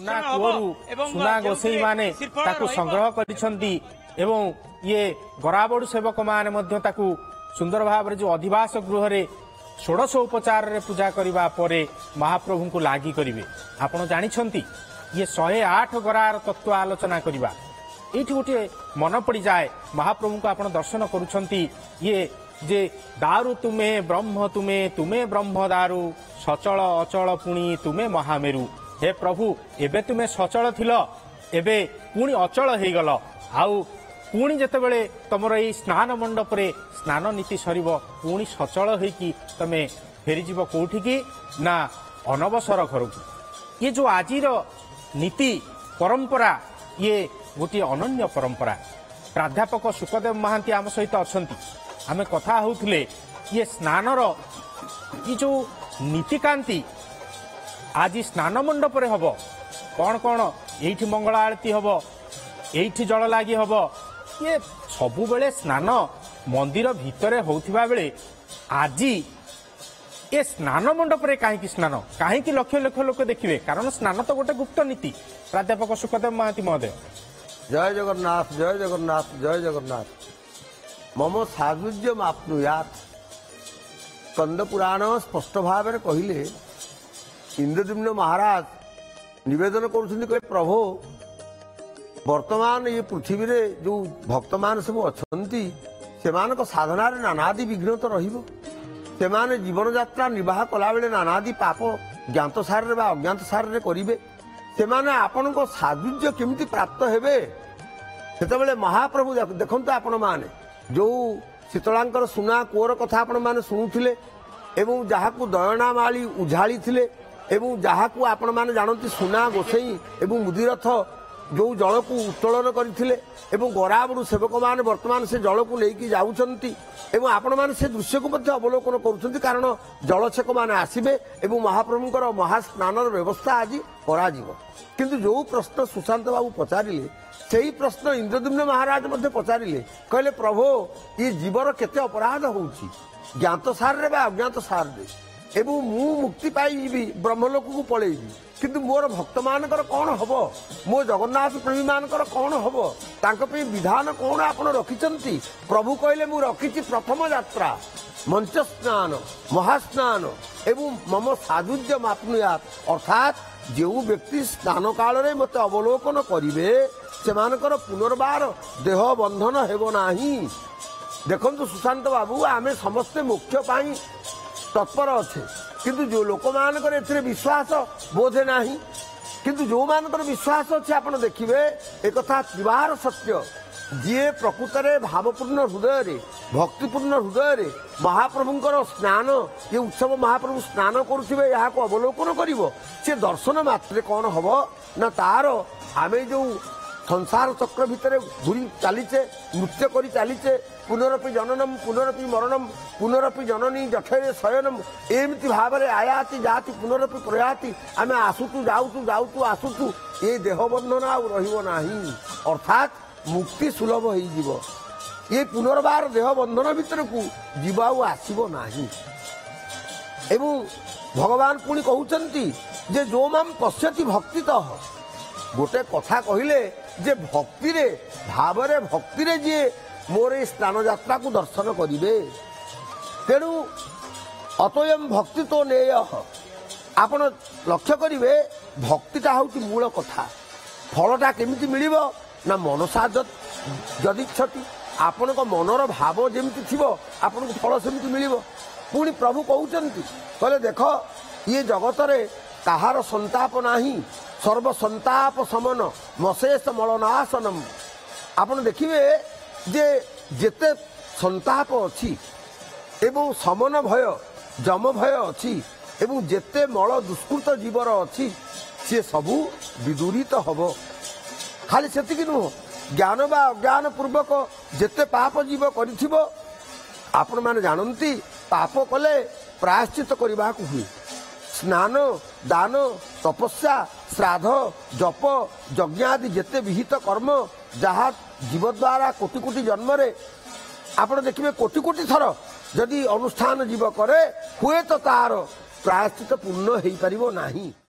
ସୁନା କୂଅରୁ ସୁନା ଗୋସେଇ ମାନେ ତାକୁ ସଂଗ୍ରହ କରିଛନ୍ତି ଏବଂ ଇଏ ଗରାବଡୁ ସେବକ ମାନେ ମଧ୍ୟ ତାକୁ ସୁନ୍ଦର ଭାବରେ ଯୋଉ ଅଧିବାସ ଗୃହରେ ଷୋଡଶ ଉପଚାରରେ ପୂଜା କରିବା ପରେ ମହାପ୍ରଭୁଙ୍କୁ ଲାଗି କରିବେ। ଆପଣ ଜାଣିଛନ୍ତି ଇଏ 108 ଗରାର ତତ୍ତ୍ୱ ଆଲୋଚନା କରିବା। ଏଇଠି ଗୋଟିଏ ମନ ପଡ଼ିଯାଏ ମହାପ୍ରଭୁଙ୍କୁ ଆପଣ ଦର୍ଶନ କରୁଛନ୍ତି ଇଏ ଯେ ଦାରୁ ତୁମେ ବ୍ରହ୍ମ ତୁମେ ତୁମେ ବ୍ରହ୍ମ ଦାରୁ ସଚଳ ଅଚଳ ପୁଣି ତୁମେ ମହାମେରୁ। हे प्रभु एबे तुमे सचल थिल एबे पुणी अचल हेगल आउ पुणी जेतेबेले तमर एई स्नान मंडप रे स्नान नीति सरीब पुणी सचल होइकी तमे फेरी जीव कोठी की ना अनवसर घर को। ये जो आजिर नीति परंपरा ये गोटे अनन्य परंपरा। प्राध्यापक सुखदेव महांती आम सहित अछंती आमे कथा होउथिले ये स्नानर ये जो नीतिकांति आज स्नान मंडप रे हब कौन कौन एठी मंगल आरती हब एठी जल लागी हब ये सबु बेले स्नान मंदिर भितरे होउथिबा बेले आज ये स्नान मंडप रे काहे स्नान काहे लक्ष लक्ष लोक देखिए कारण स्नान तो गोटे गुप्त नीति। प्राध्यापक सुखदेव महांती महोदय जय जगन्नाथ जय जगन्नाथ जय जगन्नाथ मम साजुज्य माप्नुयात स्कंद पुराण स्पष्ट भाव में कहले इंद्रद्युम्न महाराज निवेदन कर प्रभु वर्तमान ये पृथ्वी रे जो भक्त मान सब अच्छी से साधना नानादि विघ्न तो रही जीवन यात्रा निर्वाह कला बेले नानादि पाप ज्ञात सार अज्ञात सार करेंगे से आपण साजुज्य केमिति प्राप्त हेबे सेतबेले महाप्रभु देखंतु आपण माने जो शीतलांकर सुना कूअर कथा आपण माने शुणुथिले एवं जहाकू दयनामाली उझाड़ी थिले एवं जहाकू आपण माने जानती सुना गोसेई एवं मुदिरथ जो जल को उत्तोलन करथिले एवं गराबडू सेवक माने वर्तमान से जल को लेकी जाउछंती एवं आपण माने से दृश्य को मध्ये अवलोकन करूछंती कारण जलछेक माने आसीबे एवं महाप्रभुंकर महास्नानर व्यवस्था आज कराजिवो। किंतु जो प्रश्न सुशांत बाबू पचारिले सेही प्रश्न इंद्रद्युम्न महाराज मध्ये पचारिले कहले प्रभु ये जीवर केते अपराध होउची ज्ञात सार रे बा अज्ञात सार रे एवं मु मुक्ति पाइबी ब्रह्मलोक को पळेबी किंतु मोर भक्त मानकर कौन हबो मो जगन्नाथ प्रेमी मानकर कौन हबो तांको पे विधान कौन आपण रखिचंती। प्रभु कहले मु रखिची प्रथम यात्रा मंच स्नान महास्नान एवं मम साजुज्य माप्नुयात अर्थात जो व्यक्ति स्नान काल रे मते अवलोकन करिवे सेमानकर पुनर्बार देह बंधन हेबो नाही। देखंतु सुशांत बाबू आमे समस्ते मोक्ष पाई तत्पर अच्छे किंतु जो लोक मानकर एथिरे विश्वास बोधे नाही किंतु जो मानकर विश्वास अच्छे आपण देखिबे एक कथा त्रिवार सत्य जी प्रकृत रे भावपूर्ण हृदय रे भक्तिपूर्ण हृदय रे महाप्रभुंकर स्नान ये उत्सव महाप्रभु स्नान करुथिबे या को अवलोकन करिवो से दर्शन मात्रे कौन हबो ना तार आमे जो संसार चक्र भितर घूरी चलीचे नृत्य करी चलीचे पुनरपि जननम पुनरपि मरणम पुनरपि जननी जठरे शयनम एमती भाव में आयाति जाति पुनरपि प्रयाति आमे आसुतु जाउतु आसुतु ये देह बंधन आ रहिबो नाही अर्थात मुक्ति सुलभ होई जीवो ये पुनर्बार देह बंधन भितर को जीवा आसीबो नाही। एवं भगवान पुणी कहउचंती जे जो माम पश्यति भक्तितः गोटे कथा कहले जे भक्ति रे भाव रे भक्ति रे जे मोर स्नान यात्रा को दर्शन करिवे तेणु अतयम भक्ति तो नेय आपण लक्ष्य करिवे भक्तिटा हूँ मूल कथा फलटा केमिति मिलिबो ना मनसा जदि क्षति आपण को मनर भाव जेमिति थिबो आपण को फल सेमिति मिलिबो। पुणी प्रभु कहउचंती कहले देख ये जगत रे काहार संताप नाही सर्व संताप समन मशेष मलनाशनम आपण देखिए जे जेते संताप अच्छी एवं समन भय जम भय अच्छी एवं जेते मल दुष्कृत जीवर अच्छी सी सबू विदूरित हब खाली सेतिकी नुह ज्ञान बा अज्ञान पूर्वक जेते पाप जीव करिथिबो आपण माने जानती पाप कले प्रायश्चित करबा को हुए स्नान दान तपस्या श्राद्ध जप यज्ञ आदि जेते विहित कर्म जहा जीव द्वारा कोटि कोटि जन्म रे आपण देखिबे कोटि कोटि थर जदि अनुष्ठान जीव करे हुए तो तार प्रायश्चित पूर्ण हेई परिबो नाही।